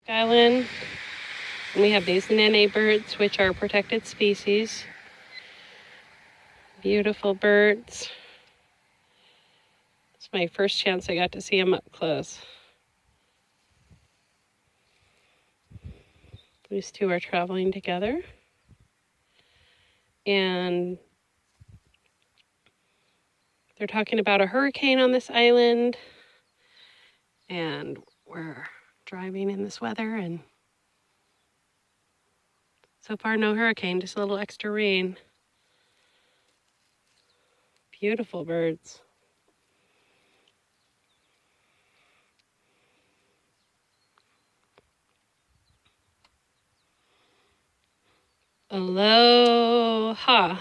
Island. And we have these Nene birds, which are protected species. Beautiful birds. It's my first chance I got to see them up close. These two are traveling together. And they're talking about a hurricane on this island. And we're driving in this weather, and so far no hurricane, just a little extra rain. Beautiful birds. Aloha.